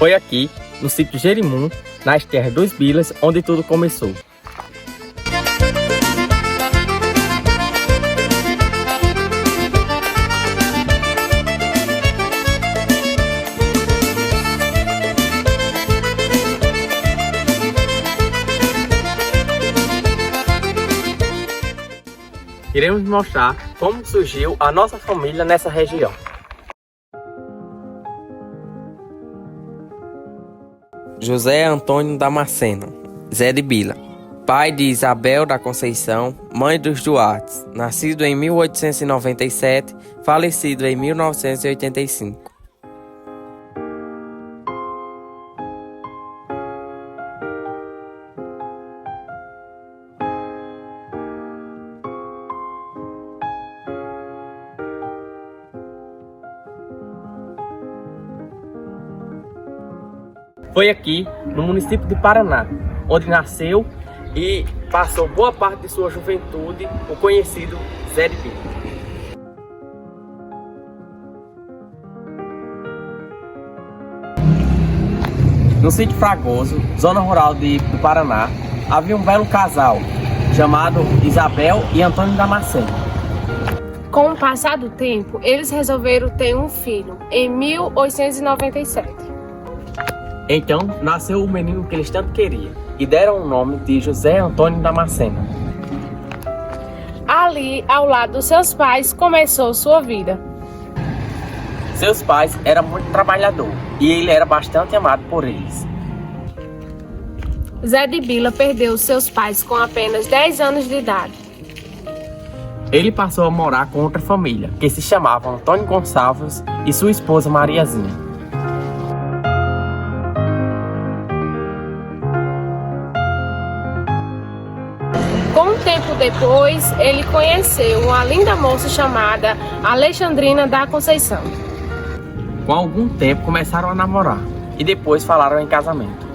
Foi aqui, no sítio Jerimum, nas terras dos Bilas, onde tudo começou. Iremos mostrar como surgiu a nossa família nessa região. José Antônio Damasceno, Zé de Bila, pai de Isabel da Conceição, mãe dos Duartes, nascido em 1897, falecido em 1985. Foi aqui, no município de Paraná, onde nasceu e passou boa parte de sua juventude o conhecido Zé de Bila. No sítio Fragoso, zona rural do Paraná, havia um belo casal chamado Isabel e Antônio Damasceno. Com o passar do tempo, eles resolveram ter um filho, em 1897. Então, nasceu o menino que eles tanto queriam e deram o nome de José Antônio Damasceno. Ali, ao lado dos seus pais, começou sua vida. Seus pais eram muito trabalhadores e ele era bastante amado por eles. Zé de Bila perdeu seus pais com apenas 10 anos de idade. Ele passou a morar com outra família, que se chamava Antônio Gonçalves e sua esposa Mariazinha. Tempo depois, ele conheceu uma linda moça chamada Alexandrina da Conceição. Com algum tempo começaram a namorar e depois falaram em casamento.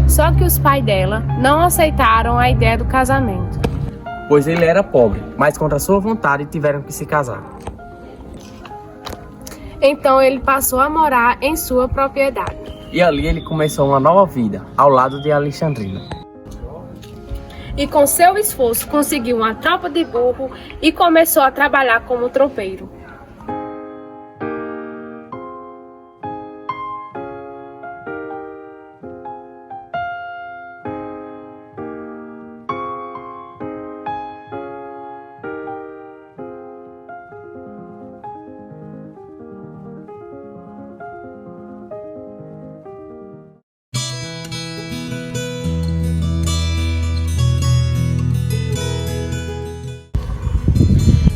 Só que os pais dela não aceitaram a ideia do casamento, pois ele era pobre, mas contra sua vontade tiveram que se casar. Então ele passou a morar em sua propriedade. E ali ele começou uma nova vida, ao lado de Alexandrina. E com seu esforço conseguiu uma tropa de burro e começou a trabalhar como tropeiro.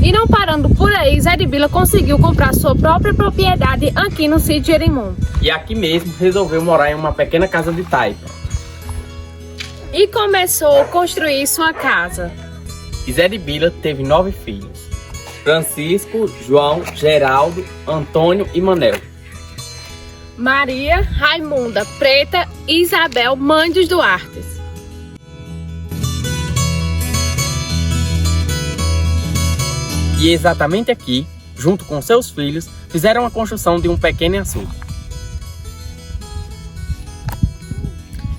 E não parando por aí, Zé de Bila conseguiu comprar sua própria propriedade aqui no sítio Jerimum. E aqui mesmo resolveu morar em uma pequena casa de taipa. E começou a construir sua casa. E Zé de Bila teve 9 filhos: Francisco, João, Geraldo, Antônio e Manel. Maria, Raimunda, Preta e Isabel, mãe dos Duartes. E exatamente aqui, junto com seus filhos, fizeram a construção de um pequeno açude.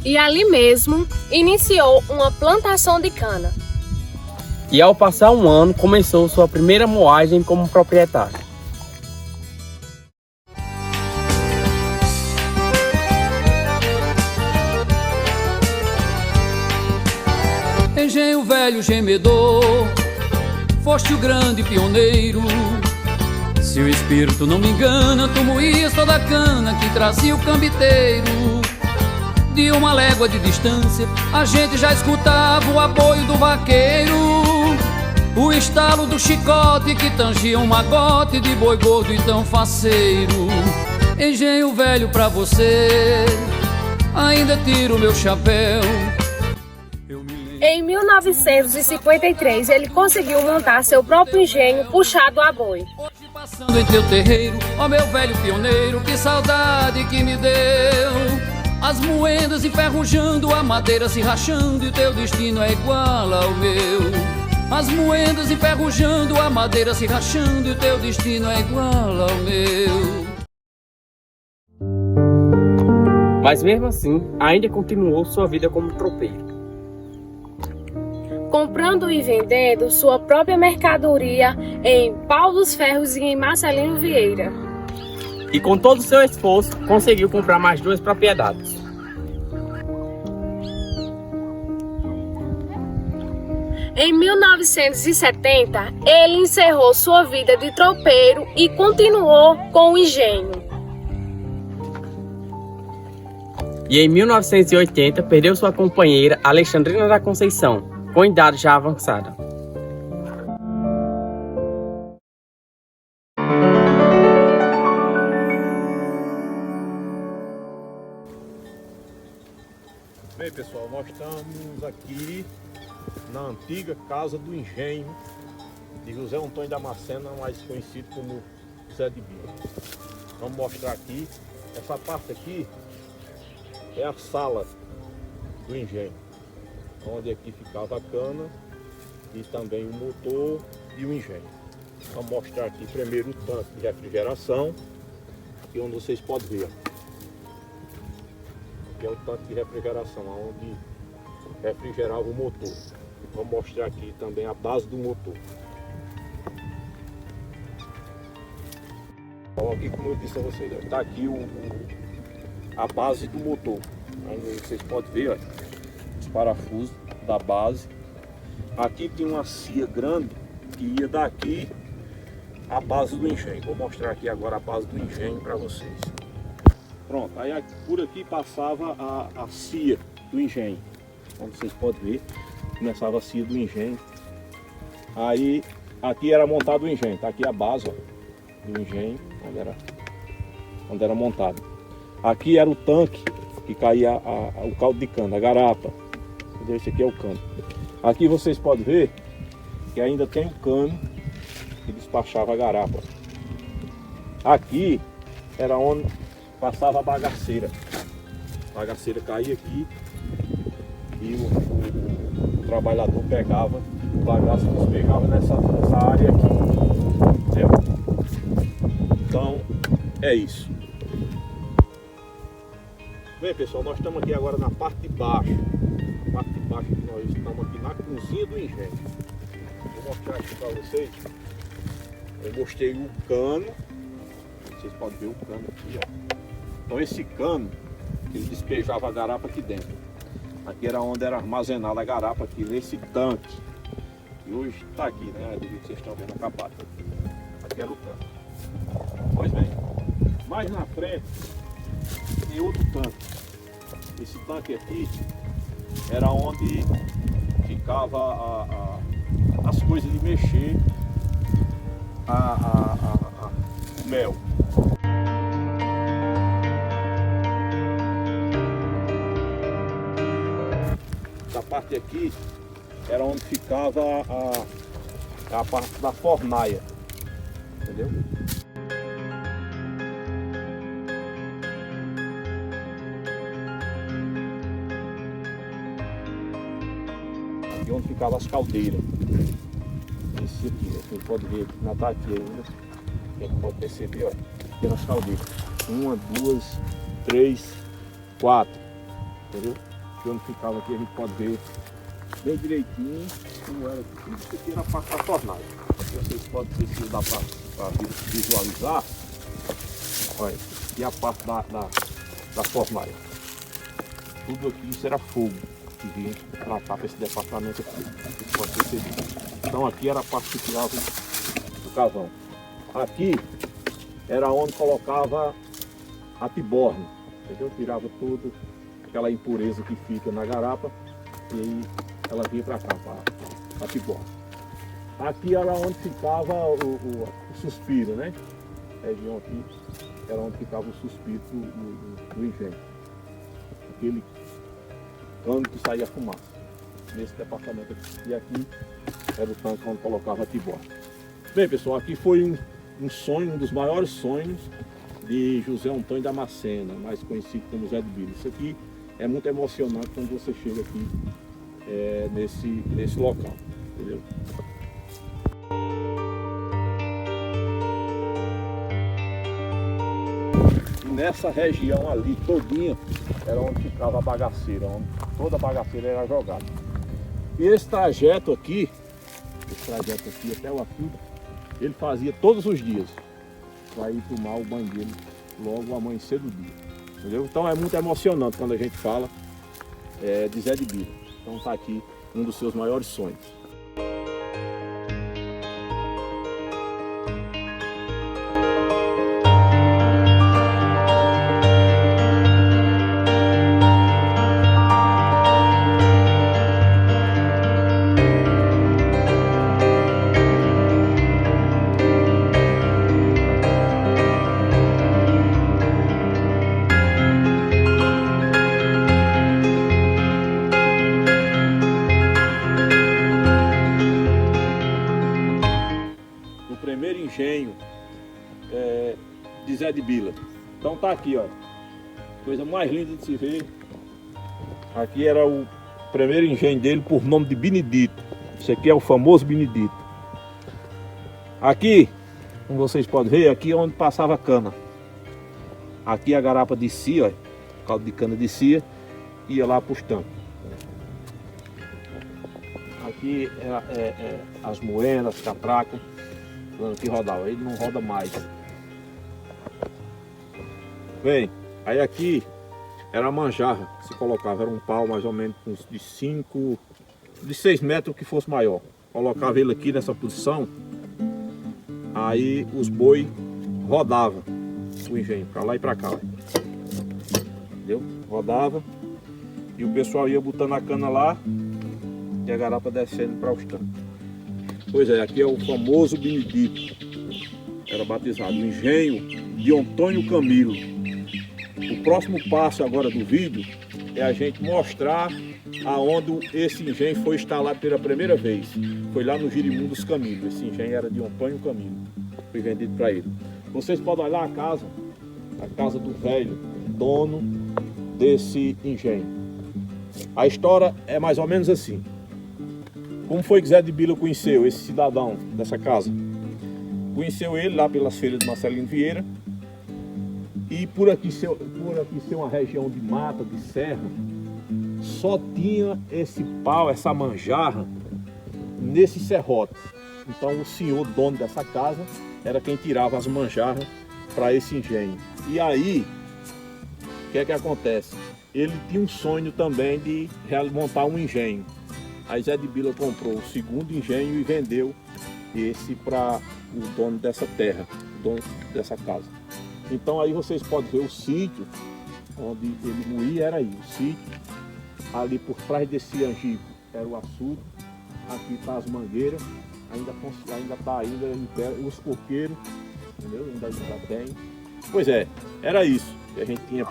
E ali mesmo, iniciou uma plantação de cana. E ao passar um ano, começou sua primeira moagem como proprietário. Engenho velho gemedor, foste o grande pioneiro. Se o espírito não me engana, tu moías toda a cana que trazia o cambiteiro. De uma légua de distância, a gente já escutava o aboio do vaqueiro, o estalo do chicote que tangia um magote de boi gordo e tão faceiro. Engenho velho pra você, ainda tiro meu chapéu. Em 1953, ele conseguiu montar seu próprio engenho puxado a boi. Hoje passando em teu terreiro, ó meu velho pioneiro, que saudade que me deu. As moedas enferrujando, a madeira se rachando, e o teu destino é igual ao meu. As moedas enferrujando, a madeira se rachando, e o teu destino é igual ao meu. mas mesmo assim ainda continuou sua vida como tropeiro. Comprando e vendendo sua própria mercadoria em Pau dos Ferros e em Marcelino Vieira. E com todo o seu esforço, conseguiu comprar mais 2 propriedades. Em 1970, ele encerrou sua vida de tropeiro e continuou com o engenho. E em 1980, perdeu sua companheira Alexandrina da Conceição, com idade já avançada. Bem, pessoal, nós estamos aqui na antiga Casa do Engenho de José Antônio Damasceno, mais conhecido como Zé de Bila. Vamos mostrar aqui. Essa parte aqui é a sala do engenho, onde aqui ficava a cana e também o motor e o engenho. Vamos mostrar aqui primeiro o tanque de refrigeração, aqui onde vocês podem ver. Aqui é o tanque de refrigeração, onde refrigerava o motor. Vamos mostrar aqui também a base do motor. Então, aqui, como eu disse a vocês, está aqui a base do motor. Aí vocês podem ver, olha, os parafusos da base. Aqui tem uma cia grande que ia daqui à base do engenho. Vou mostrar aqui agora a base do engenho para vocês. Pronto, aí por aqui passava a cia do engenho. Como vocês podem ver, começava a cia do engenho. Aí aqui era montado o engenho, tá aqui a base, ó, do engenho, onde era montado. Aqui era o tanque que caía o caldo de cana, a garapa. Entendeu? Esse aqui é o cano. Aqui vocês podem ver que ainda tem o cano que despachava a garapa. Aqui era onde passava a bagaceira. A bagaceira caía aqui e o trabalhador pegava o bagaço e despejava nessa área aqui. Entendeu? Então é isso. Bem, pessoal, nós estamos aqui agora na parte de baixo. Na parte de baixo que nós estamos aqui na cozinha do engenho. Vou mostrar aqui para vocês. Eu mostrei o cano. Vocês podem ver o cano aqui, ó. Então esse cano, ele despejava a garapa aqui dentro. Aqui era onde era armazenada a garapa, aqui nesse tanque. E hoje está aqui, né? Do jeito que vocês estão vendo acabado. Aqui era o tanque. Pois bem, mais na frente tem outro tanque. Esse tanque aqui era onde ficava as coisas de mexer o mel. Essa parte aqui era onde ficava a parte da fornaia, entendeu? Aqui onde ficavam as caldeiras. Esse aqui, você pode ver que ainda está aqui ainda. Quem pode perceber, ó, aqui nas caldeiras. 1, 2, 3, 4, entendeu? Aqui onde ficava aqui a gente pode ver bem direitinho como era. Isso aqui era a parte da fornalha. Aqui vocês podem ver se dá para visualizar. Olha, aqui é a parte da fornalha. Tudo aqui isso era fogo que vinha tratar para esse departamento aqui. Vocês podem perceber. Então aqui era a parte que tirava o carvão. Aqui era onde colocava a tiborne, entendeu? Tirava tudo aquela impureza que fica na garapa e aí ela vinha para cá, para a tiborne. Aqui era onde ficava o suspiro, né? A região aqui era onde ficava o suspiro do engenho. Aquele cano que saía fumaça. Nesse departamento aqui. E aqui era o tanque onde colocava a tiborne. Bem, pessoal, aqui foi um sonho, um dos maiores sonhos de José Antônio Damasceno, mais conhecido como Zé de Bila. Isso aqui é muito emocionante quando você chega aqui nesse local, entendeu? E nessa região ali todinha era onde ficava a bagaceira, onde toda a bagaceira era jogada. E esse trajeto aqui até o açude, ele fazia todos os dias para ir tomar o banho dele logo ao amanhecer do dia. Entendeu? Então é muito emocionante quando a gente fala de Zé de Bila. Então está aqui um dos seus maiores sonhos. Engenho de Zé de Bila. Então tá aqui, ó, coisa mais linda de se ver. Aqui era o primeiro engenho dele por nome de Benedito. Esse aqui é o famoso Benedito. Aqui, como vocês podem ver, aqui é onde passava a cana. Aqui a garapa descia, ó, caldo de cana descia, ia lá para os tampos. Aqui as moedas, as catracas que rodava, ele não roda mais. Bem, aí aqui era a manjarra que se colocava, era um pau mais ou menos de 6 metros que fosse maior. Colocava ele aqui nessa posição, aí os boi rodavam o engenho, para lá e para cá. Entendeu? Rodava e o pessoal ia botando a cana lá e a garapa descendo para os tanques. Pois é, aqui é o famoso Benedito, era batizado, o engenho de Antônio Camilo. O próximo passo agora do vídeo é a gente mostrar aonde esse engenho foi instalado pela primeira vez. Foi lá no Jerimum dos Camilos, esse engenho era de Antônio Camilo, foi vendido para ele. Vocês podem olhar a casa do velho, dono desse engenho. A história é mais ou menos assim. Como foi que Zé de Bila conheceu esse cidadão dessa casa? Conheceu ele lá pelas feiras de Marcelino Vieira. E por aqui ser uma região de mata, de serra, só tinha esse pau, essa manjarra, nesse serrote. Então o senhor dono dessa casa era quem tirava as manjarras para esse engenho. E aí, o que é que acontece? Ele tinha um sonho também de montar um engenho. Aí Zé de Bila comprou o segundo engenho e vendeu esse para o dono dessa terra, o dono dessa casa. Então aí vocês podem ver o sítio onde ele moía, era aí, o sítio. Ali por trás desse angico era o açude, aqui está as mangueiras, ainda está em pé, os coqueiros, entendeu? Ainda tem. Pois é, era isso que a gente tinha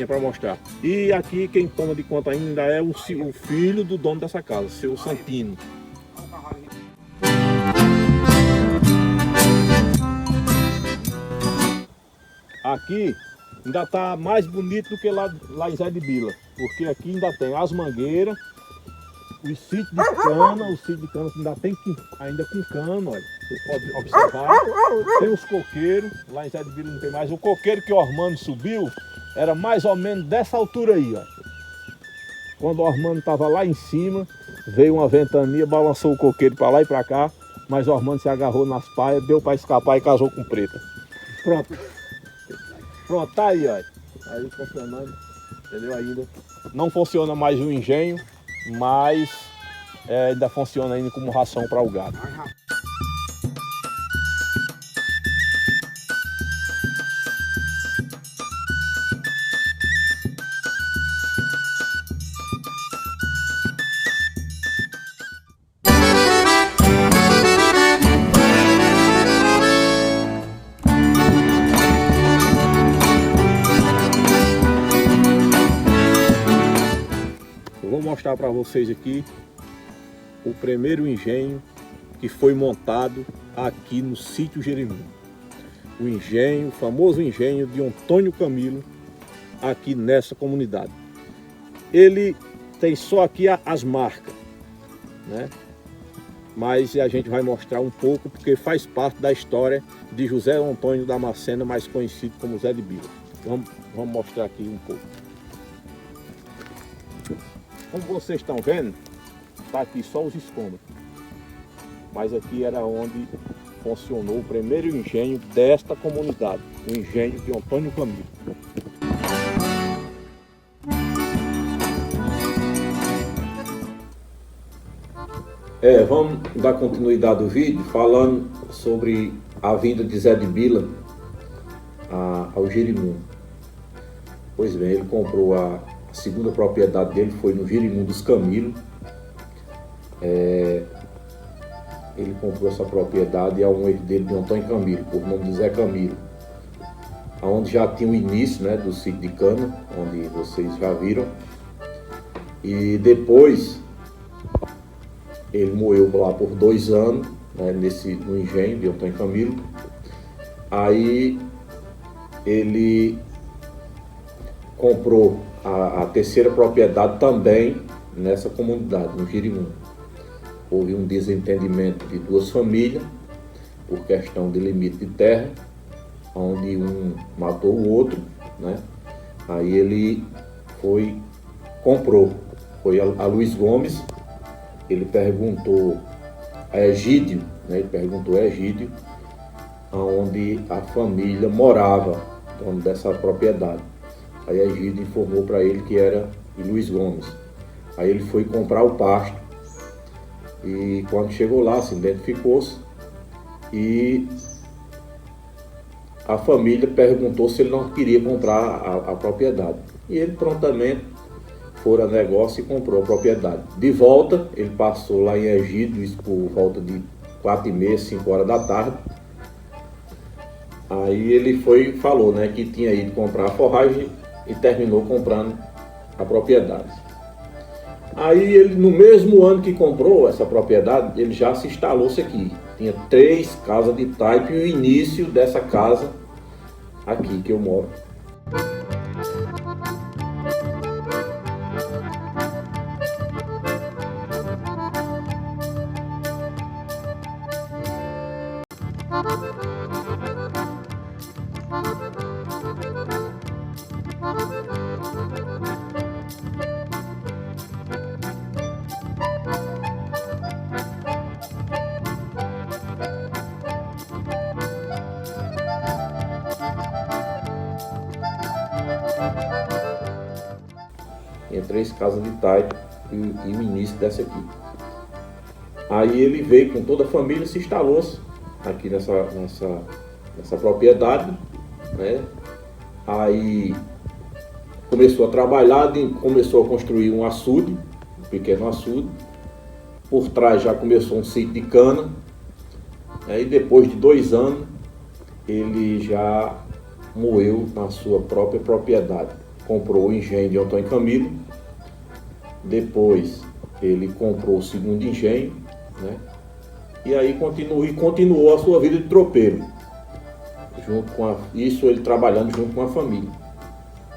para mostrar. E aqui quem toma de conta ainda é o filho do dono dessa casa, seu Santino. Aqui ainda está mais bonito do que lá em Zé de Bila, porque aqui ainda tem as mangueiras, os sítios de cana, ainda tem ainda com cano, olha. Vocês podem observar, tem os coqueiros, lá em Zé de Bila não tem mais. O coqueiro que o Armando subiu era mais ou menos dessa altura aí, ó. Quando o Armando estava lá em cima, veio uma ventania, balançou o coqueiro para lá e para cá, mas o Armando se agarrou nas paias, deu para escapar e casou com preta. Pronto. Pronto, tá aí, ó. Aí funcionando, entendeu? Ainda não funciona mais o engenho, mas ainda funciona ainda como ração para o gado. Vou mostrar para vocês aqui o primeiro engenho que foi montado aqui no sítio Jerimum. O engenho, o famoso engenho de Antônio Camilo, aqui nessa comunidade. Ele tem só aqui as marcas, né? Mas a gente vai mostrar um pouco porque faz parte da história de José Antônio Damasceno, mais conhecido como Zé de Bila. Vamos mostrar aqui um pouco. Como vocês estão vendo, está aqui só os escombros. Mas aqui era onde funcionou o primeiro engenho desta comunidade, o engenho de Antônio Camilo. Vamos dar continuidade ao vídeo falando sobre a vinda de Zé de Bila ao Jerimum. Pois bem, ele comprou a segunda propriedade dele, foi no Jerimum dos Camilos. Ele comprou essa propriedade a um herdeiro de Antônio Camilo, por nome de Zé Camilo, onde já tinha o início, né, do sítio de cana, onde vocês já viram. E depois ele moeu lá por 2 anos, né, no engenho de Antônio Camilo. Aí ele comprou a terceira propriedade também nessa comunidade, no Jerimum. Houve um desentendimento de 2 famílias por questão de limite de terra, onde um matou o outro, né? Aí ele comprou, foi a Luiz Gomes. Ele perguntou a Egídio, né? Ele perguntou a Egídio onde a família morava, dono dessa propriedade. Aí a Egídio informou para ele que era de Luiz Gomes. Aí ele foi comprar o pasto e quando chegou lá se identificou-se e a família perguntou se ele não queria comprar a propriedade. E ele prontamente foi a negócio e comprou a propriedade. De volta, ele passou lá em Egídio, isso por volta de 4h30, 5 horas da tarde. Aí ele falou, né, que tinha ido comprar a forragem e terminou comprando a propriedade. Aí ele, no mesmo ano que comprou essa propriedade, ele já se instalou-se aqui. Tinha 3 casas de taipa e o início dessa casa aqui que eu moro. Tinha 3 casas de taipa e o início dessa aqui. Aí ele veio com toda a família e se instalou-se aqui nessa propriedade, né? Aí começou a trabalhar, começou a construir um açude, um pequeno açude. Por trás já começou um sítio de cana. Aí depois de 2 anos ele já moeu na sua própria propriedade. Comprou o engenho de Antônio Camilo, depois ele comprou o segundo engenho, né? E aí continuou a sua vida de tropeiro, isso ele trabalhando junto com a família.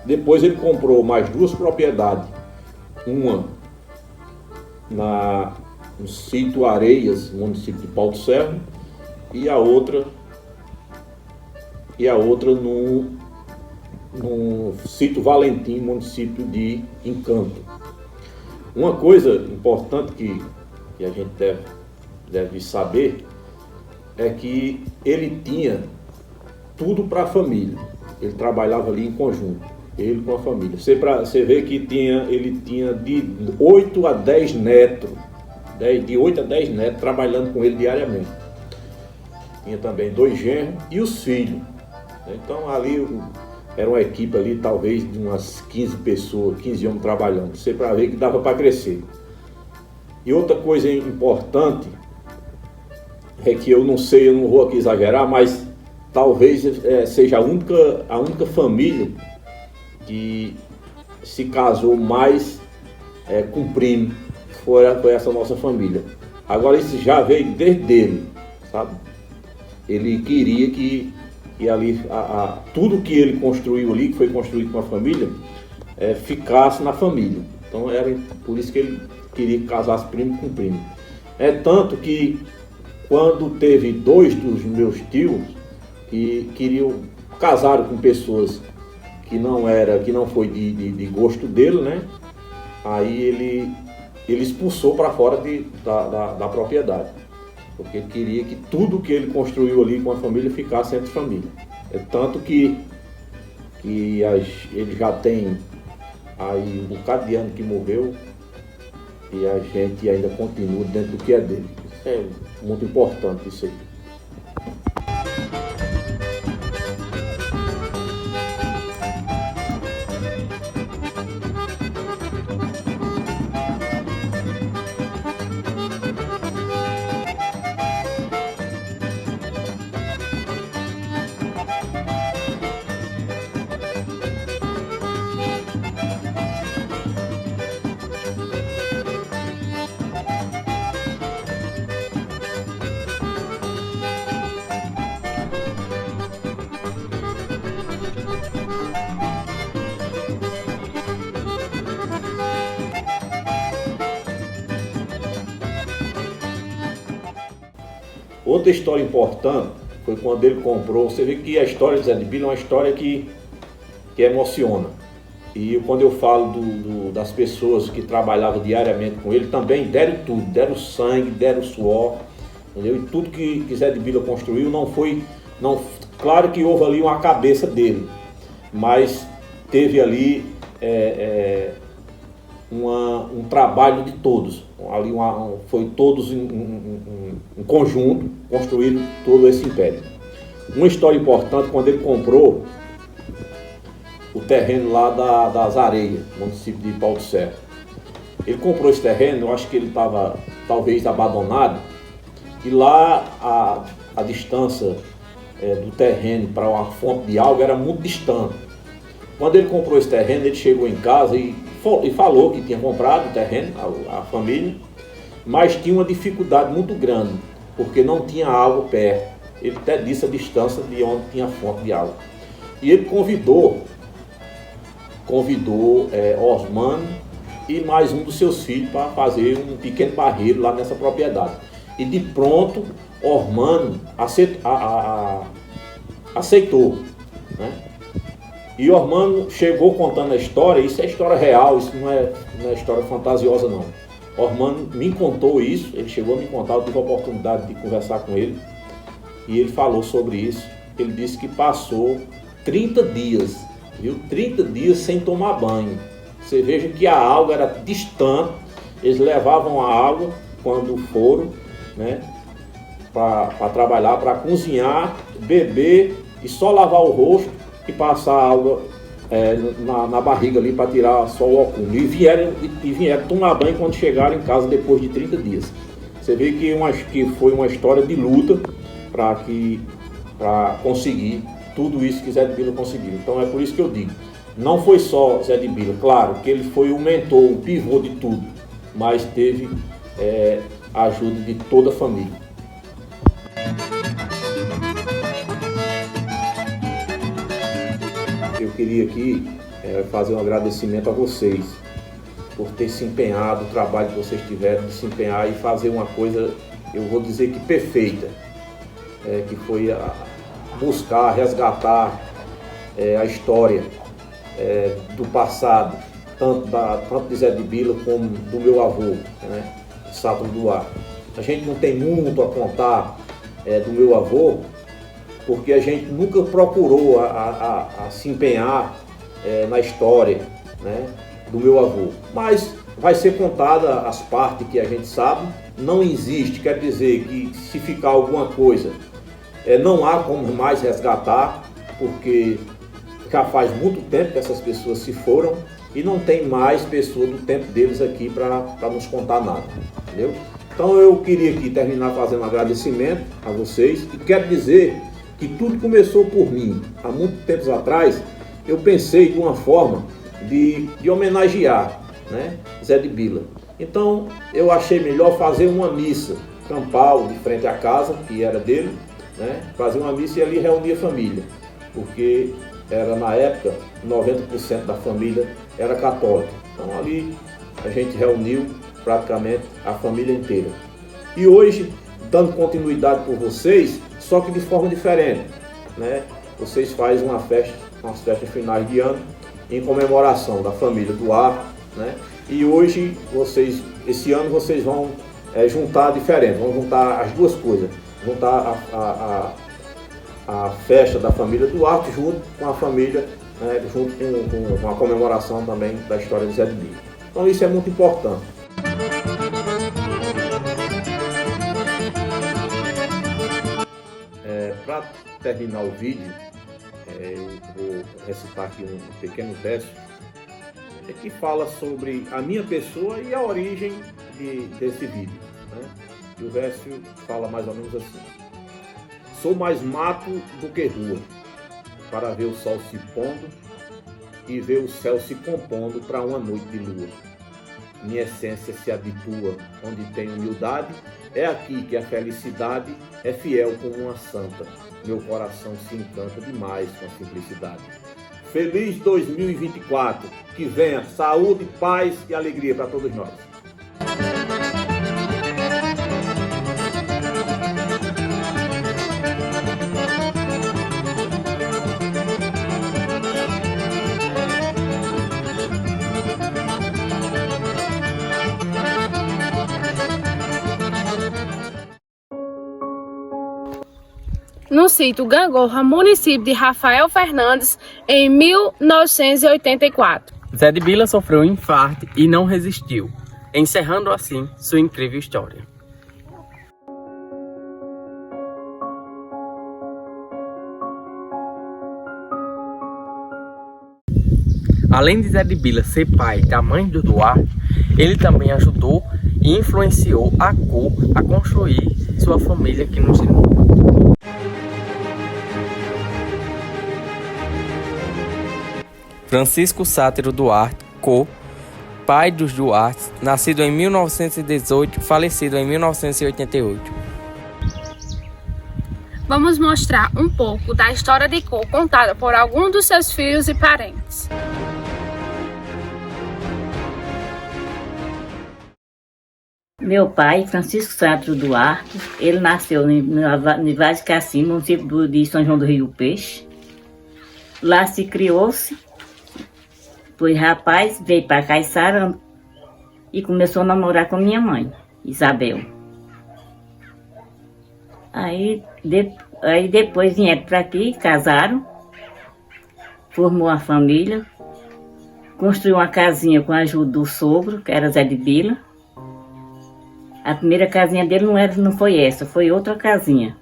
Depois ele comprou mais 2 propriedades, uma no sítio Areias, município de Pau do Serra, e a outra no sítio Valentim, município de Encanto. Uma coisa importante que a gente deve saber é que ele tinha tudo para a família. Ele trabalhava ali em conjunto, ele com a família. Você vê que ele tinha de 8 a 10 netos, de 8 a 10 netos trabalhando com ele diariamente. Tinha também 2 genros e os filhos. Então ali era uma equipe ali, talvez de umas 15 pessoas, 15 homens trabalhando. Você para ver que dava para crescer. E outra coisa importante é que eu não vou aqui exagerar, mas talvez seja a única família que se casou mais com primo, foi essa nossa família. Agora isso já veio desde ele, sabe? Ele queria que ali tudo que ele construiu ali, que foi construído com a família, ficasse na família. Então era por isso que ele queria que casasse primo com primo. Tanto que quando teve 2 dos meus tios, e casaram com pessoas que não foi de gosto dele, né? Aí ele expulsou para fora da propriedade, porque ele queria que tudo que ele construiu ali com a família ficasse entre família. É tanto que ele já tem aí um bocado de ano que morreu e a gente ainda continua dentro do que é dele. É muito importante isso aí. Outra história importante foi quando ele comprou. Você vê que a história de Zé de Bila é uma história que emociona. E quando eu falo das pessoas que trabalhavam diariamente com ele, também deram tudo, deram sangue, deram suor, entendeu? E tudo que Zé de Bila construiu claro que houve ali uma cabeça dele, mas teve ali um trabalho de todos. Ali foi todos em conjunto, construíram todo esse império. Uma história importante, quando ele comprou o terreno lá das Areias, município de Pau do Serra. Ele comprou esse terreno, eu acho que ele estava talvez abandonado, e lá a distância do terreno para uma fonte de água era muito distante. Quando ele comprou esse terreno, ele chegou em casa e falou que tinha comprado o terreno, a família, mas tinha uma dificuldade muito grande, porque não tinha água perto. Ele até disse a distância de onde tinha a fonte de água. E ele convidou Osmano e mais um dos seus filhos para fazer um pequeno barreiro lá nessa propriedade. E de pronto, Osmano aceitou, né? E Osmano chegou contando a história. Isso é história real, isso não é história fantasiosa não. Osmano me contou isso, ele chegou a me contar, eu tive a oportunidade de conversar com ele, e ele falou sobre isso. Ele disse que passou 30 dias, viu? 30 dias sem tomar banho. Você veja que a água era distante, eles levavam a água quando foram, né, para trabalhar, para cozinhar, beber e só lavar o rosto e passar água na barriga ali para tirar só o óculos. E vieram tomar banho quando chegaram em casa depois de 30 dias. Você vê que foi uma história de luta para conseguir tudo isso que Zé de Bila conseguiu. Então é por isso que eu digo, não foi só Zé de Bila, claro que ele foi o mentor, o pivô de tudo, mas teve a ajuda de toda a família. Eu queria aqui fazer um agradecimento a vocês por ter se empenhado, o trabalho que vocês tiveram de se empenhar e fazer uma coisa, eu vou dizer que perfeita, que foi buscar, resgatar a história do passado, tanto de Zé de Bila como do meu avô, né, Sátiro Duarte. A gente não tem muito a contar do meu avô, porque a gente nunca procurou a se empenhar na história, né, do meu avô. Mas vai ser contada as partes que a gente sabe. Não existe, quer dizer que se ficar alguma coisa, não há como mais resgatar, porque já faz muito tempo que essas pessoas se foram e não tem mais pessoa do tempo deles aqui para nos contar nada, entendeu? Então eu queria aqui terminar fazendo um agradecimento a vocês e quero dizer que tudo começou por mim. Há muito tempos atrás eu pensei de uma forma de homenagear, né, Zé de Bila. Então eu achei melhor fazer uma missa campal de frente à casa, que era dele, né, fazer uma missa e ali reunir a família, porque era na época 90% da família era católica. Então ali a gente reuniu praticamente a família inteira. E hoje, dando continuidade por vocês, só que de forma diferente. né, vocês fazem umas festas finais de ano em comemoração da família Duarte, né? E hoje esse ano vocês vão juntar diferente, vão juntar as duas coisas, juntar a festa da família Duarte junto com a família, né, junto com a comemoração também da história de Zé de Bila. Então isso é muito importante. Para terminar o vídeo, eu vou recitar aqui um pequeno verso que fala sobre a minha pessoa e a origem desse vídeo, né? E o verso fala mais ou menos assim: sou mais mato do que rua, para ver o sol se pondo e ver o céu se compondo para uma noite de lua. Minha essência se habitua onde tem humildade, é aqui que a felicidade é fiel como uma santa. Meu coração se encanta demais com a simplicidade. Feliz 2024, que venha saúde, paz e alegria para todos nós. No sítio Gangorra, município de Rafael Fernandes, em 1984. Zé de Bila sofreu um infarto e não resistiu, encerrando assim sua incrível história. Além de Zé de Bila ser pai da mãe do Duarte, ele também ajudou e influenciou a cor a construir sua família aqui no Tirol. Francisco Sátiro Duarte, pai dos Duartes, nascido em 1918, falecido em 1988. Vamos mostrar um pouco da história de Cô contada por alguns dos seus filhos e parentes. Meu pai, Francisco Sátiro Duarte, ele nasceu em Vaz de Cassim, município de São João do Rio Peixe. Lá se criou-se. Pois rapaz veio para Caiçara e começou a namorar com minha mãe, Isabel. Aí depois vieram para aqui, casaram, formou a família, construiu uma casinha com a ajuda do sogro, que era Zé de Bila. A primeira casinha dele não foi essa, foi outra casinha.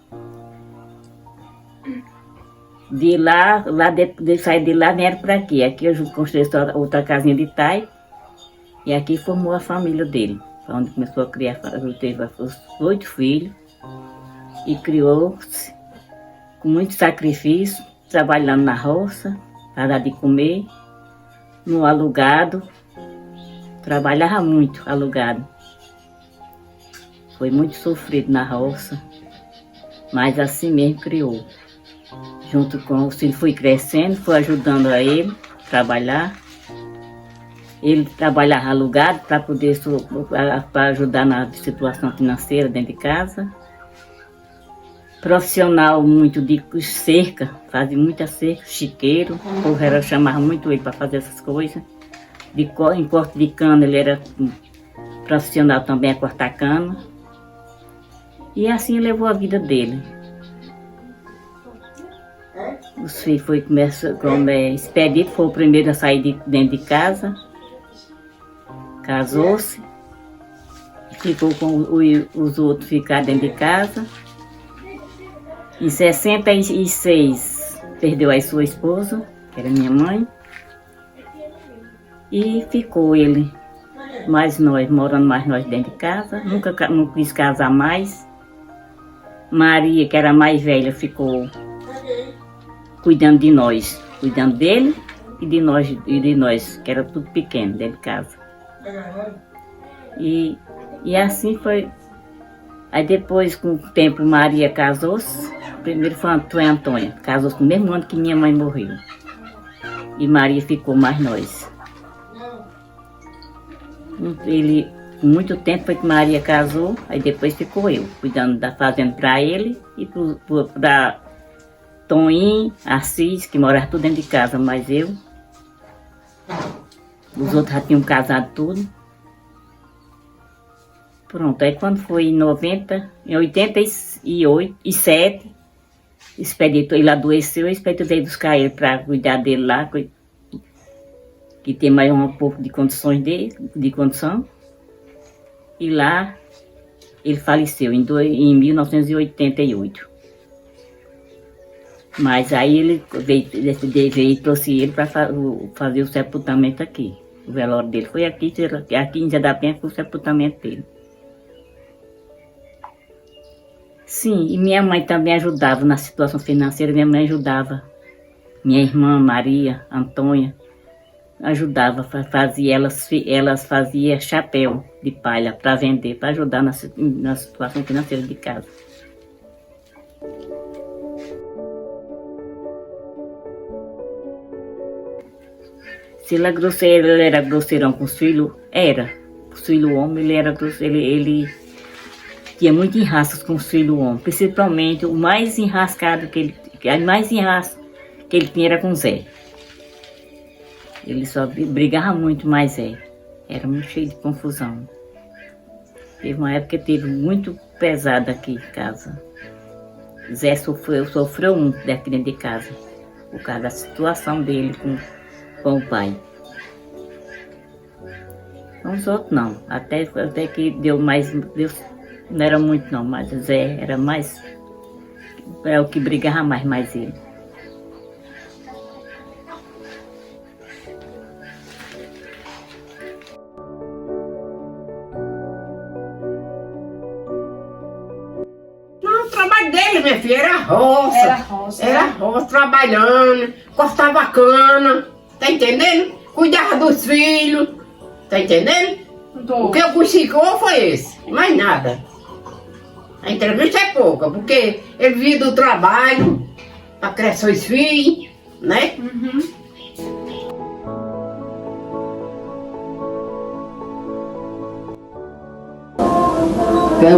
De lá de sair de lá, vieram para aqui. Aqui eu construí outra casinha de tai. E aqui formou a família dele. Foi onde começou a criar, teve os 8 filhos. E criou-se com muito sacrifício, trabalhando na roça, para dar de comer, no alugado. Trabalhava muito alugado. Foi muito sofrido na roça, mas assim mesmo criou. Junto com o filho, fui crescendo, fui ajudando a ele a trabalhar. Ele trabalhava alugado para poder para ajudar na situação financeira dentro de casa. Profissional muito de cerca, fazia muita cerca, chiqueiro. O povo chamava muito ele para fazer essas coisas. Em corte de cana, ele era profissional também a cortar cana. E assim levou a vida dele. Os filhos começou como expedito, foi o primeiro a sair dentro de casa. Casou-se. Ficou com os outros ficar dentro de casa. Em 66 perdeu a sua esposa, que era minha mãe. E ficou ele, morando mais nós dentro de casa. Nunca não quis casar mais. Maria, que era a mais velha, ficou cuidando de nós, cuidando dele e de nós, que era tudo pequeno dentro de casa. E assim foi. Aí depois, com o tempo, Maria casou-se. Primeiro foi Antônia, casou-se no mesmo ano que minha mãe morreu. E Maria ficou mais nós. Com muito tempo foi que Maria casou, aí depois ficou eu, cuidando da fazenda para ele e Toninho, Assis, que morava tudo dentro de casa, mas eu. Os outros já tinham casado tudo. Pronto, aí quando foi em 87, o expeditor, ele adoeceu, o expeditor veio buscar ele para cuidar dele lá, que tem mais um pouco de condições de condição. E lá ele faleceu em 1988. Mas aí ele veio e trouxe ele para fazer o sepultamento aqui. O velório dele foi aqui em Zé da Penha foi o sepultamento dele. Sim, e minha mãe também ajudava na situação financeira, minha mãe ajudava. Minha irmã Maria, Antônia, ajudava, elas faziam chapéu de palha para vender, para ajudar na situação financeira de casa. Se ele era grosseirão com os filhos, os filhos homens, ele era grosseiro, ele tinha muito enrascos com os filhos homens, principalmente o mais enrascado que ele tinha era com o Zé. Ele só brigava muito, mas era muito cheio de confusão. Teve uma época que teve muito pesado aqui em casa. Zé sofreu muito daqui dentro de casa, por causa da situação dele com o pai. Com os outros não, até que deu mais, não era muito não, mas o Zé era mais, o que brigava mais ele. Não, o trabalho dele, minha filha, era roça. Era roça, trabalhando, cortava cana, tá entendendo? Cuidava dos filhos, tá entendendo? O que eu conseguiu foi esse, mais nada. A entrevista é pouca, porque ele via do trabalho, para crescer os filhos, né?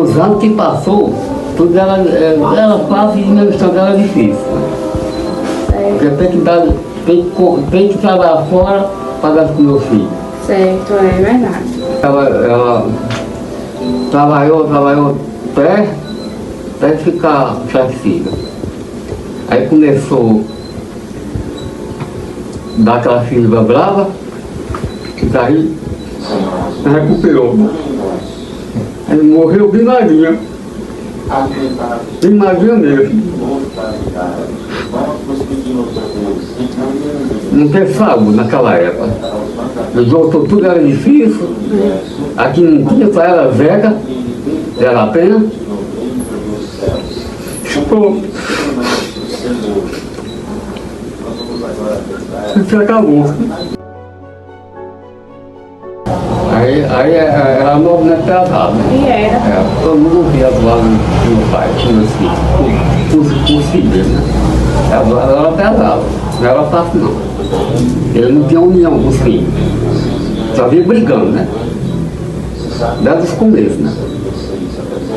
Os anos que passou, tudo ela fácil e minha história era difícil. Porque tem que trabalhar fora para dar com o meu filho. Certo, é verdade. Ela trabalhou até ficar filha. Aí começou a dar aquela filha brava, e daí recuperou. Ele morreu bem magrinha. Bem magrinha mesmo. Não tem saúde naquela época. Os doutor tudo era difícil. Aqui não tinha, só era Vega, era a Penha. Isso acabou. Aí era movimento pesado. E era? Todo mundo via do lado do meu pai, tinha os filhos, né? Ela era pesada, não era fácil não. Ele não tinha união com os filhos. Só via brigando, né? Desde os começos, né?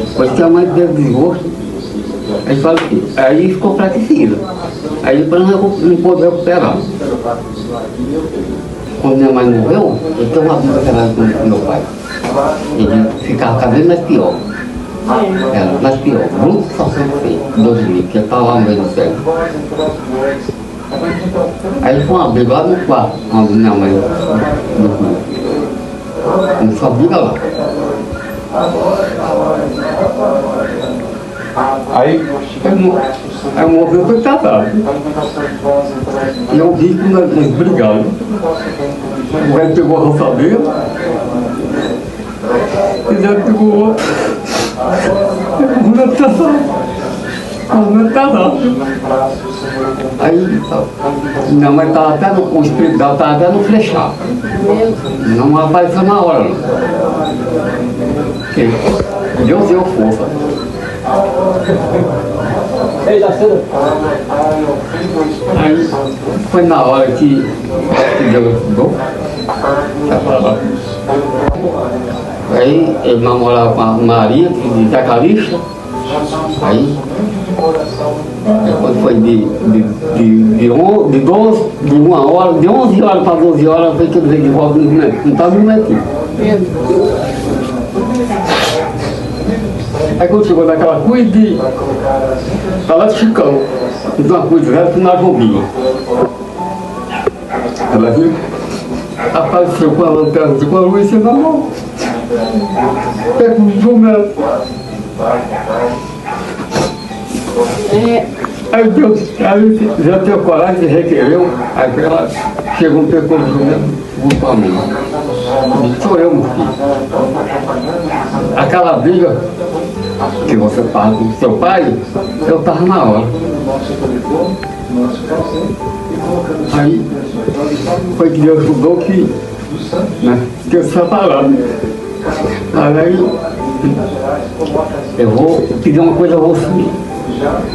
Depois que a mãe teve desgosto, aí ficou enfraquecida. Aí depois não pôde recuperar. Quando minha mãe morreu, eu tenho uma vida com meu pai. Ele ficava cada vez mais pior. Era mais pior. Muito sofrendo feio. 2000, que ia lá no meio do céu. Aí foi uma briga lá no quarto, quando minha mãe morreu. Ele só briga lá. Aí morreu foi casado. E eu vi que nós brigamos. O velho pegou a roçadeira, e ele pegou outro. Aí minha mãe estava até o espírito dela estava até no flechar. Não apareceu na hora não. Deus deu força. Aí foi na hora que Deus deu. Aí ele namorava com a Maria, de Itacarista. Aí Depois foi de 1 hora, de 11 horas para 12 horas, foi que eu veio de volta no médico. Não estava no médico. Aí quando chegou naquela coisa tá lá de Chicão, então uma coisa reto na joguinha. Ela viu, apareceu com a lanterna, com a luz na mão. Pega um jumento. Aí já teve coragem, requereu, aí ela chegou, pegou o jumento, botou a mão. Sou eu, meu filho. Aquela briga que você estava com seu pai, eu estava na hora. Aí foi que Deus ajudou que eu separado. Aí eu vou pedir uma coisa a você.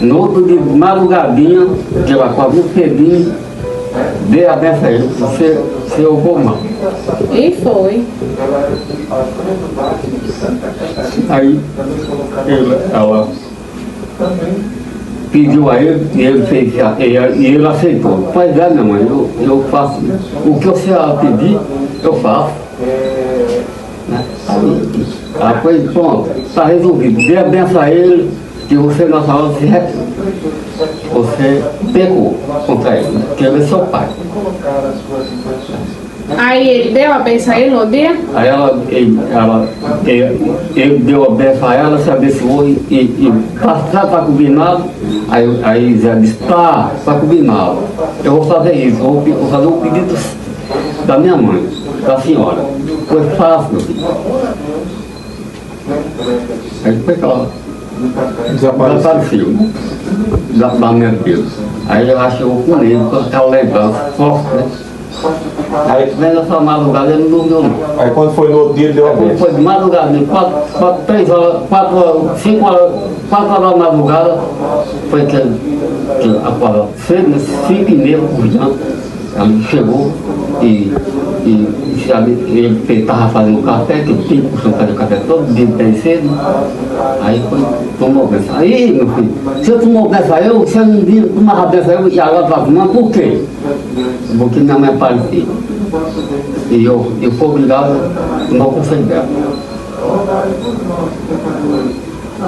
No outro de madrugadinha, que eu acordei cedinho, dei a benção a ele, você eu vou mal. E foi. Aí ela pediu a ele e ele fez, e ele aceitou. Pois é, minha mãe, eu faço o que você pedir, eu faço. Né? Aí foi pronto, está resolvido. Dê a benção a ele, que você nessa hora você pecou contra ele, porque ele é seu pai. Aí ele deu a benção a ele no dia? Aí ele deu a benção a ela, se abençoou e tá para combinar. Aí Zé disse, tá para combinar. Eu vou fazer isso, vou fazer um pedido da minha mãe, da senhora. Foi fácil, meu filho. Aí depois que ela desapareceu da minha vida. Aí ela chegou com ele, com aquela lembrança forte, né? Aí nessa madrugada ele não dormiu não. Aí quando foi no outro dia ele deu a benção. Foi de madrugada, 3 horas, 4 horas, 5 horas, 4 horas da madrugada, foi que acordou cedo, 5h30 por diante, ele chegou e ele estava fazendo café, que tinha costume fazer café todo dia bem cedo, aí foi, tomou benção. Aí, meu filho, se eu tomou benção aí, se eu não vi, tomava benção aí, e agora estava tomando, por quê? Porque minha mãe parecia. E eu fui obrigado a não conseguir dela.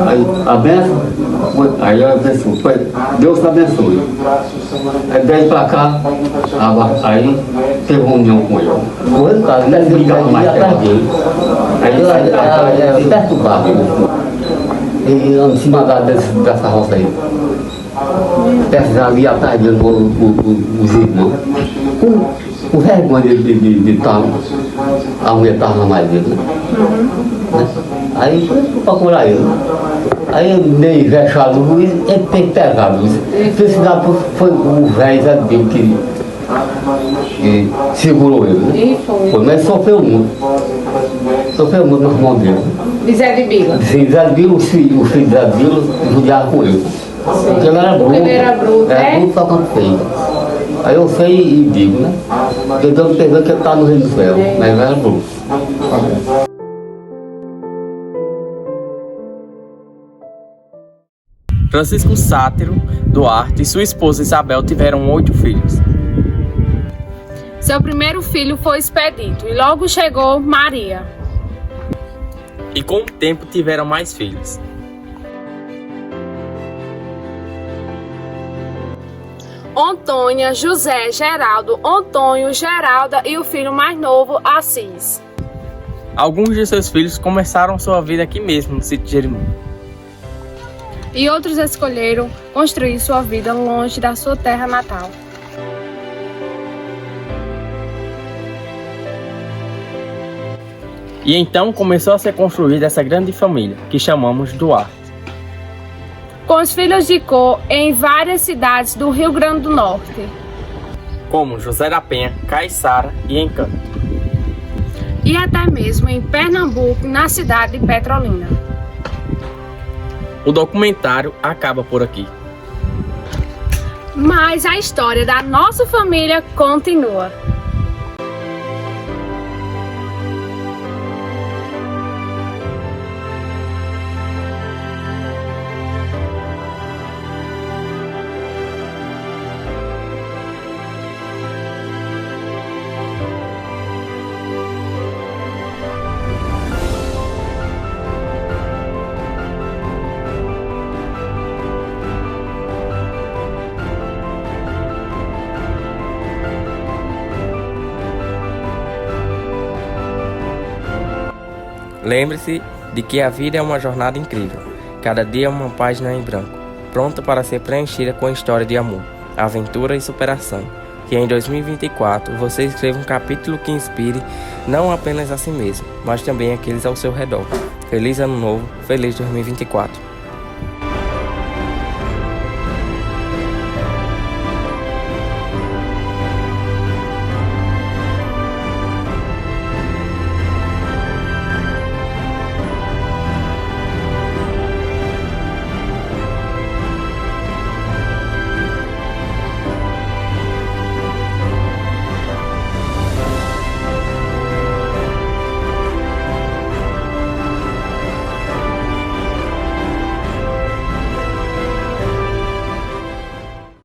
Aí a benção, aí a benção, foi, Deus te abençoe. Aí daí pra cá, aí teve uma união com ele. Foi, cara, não é brigava mais perto dele. Aí ele perturbava ele. E em cima dessa roça aí. Perto ali atrás dele, os irmãos. Com vergonha de estar, a mulher estava mais dele. Né? Aí foi procurar ele. Aí meio vexado, ele tem pegado. Felicidade foi o velho Zé de Bilha que segurou ele. Né? Foi, mas sofreu muito. Sofreu muito nas mãos dele. De Zé de Bilha? Sim, Zé de Bilha, o filho de Zé de Bilha judiava com ele. Porque ele era bruto. Porque ele era bruto, Era bruto tocando feio. Aí eu sei e digo, né? Porque Deus perdoa que ele está no reino do céu, mas ele era bruto. Francisco Sátiro Duarte e sua esposa Isabel tiveram 8 filhos. Seu primeiro filho foi Expedito e logo chegou Maria. E com o tempo tiveram mais filhos. Antônia, José, Geraldo, Antônio, Geralda e o filho mais novo, Assis. Alguns de seus filhos começaram sua vida aqui mesmo, no sítio de Jerimum. E outros escolheram construir sua vida longe da sua terra natal. E então começou a ser construída essa grande família, que chamamos Duarte. Com os filhos de cor em várias cidades do Rio Grande do Norte. Como José da Penha, Caiçara e Encanto. E até mesmo em Pernambuco, na cidade de Petrolina. O documentário acaba por aqui. Mas a história da nossa família continua. Lembre-se de que a vida é uma jornada incrível. Cada dia é uma página em branco, pronta para ser preenchida com história de amor, aventura e superação. Que em 2024 você escreva um capítulo que inspire não apenas a si mesmo, mas também aqueles ao seu redor. Feliz Ano Novo, feliz 2024.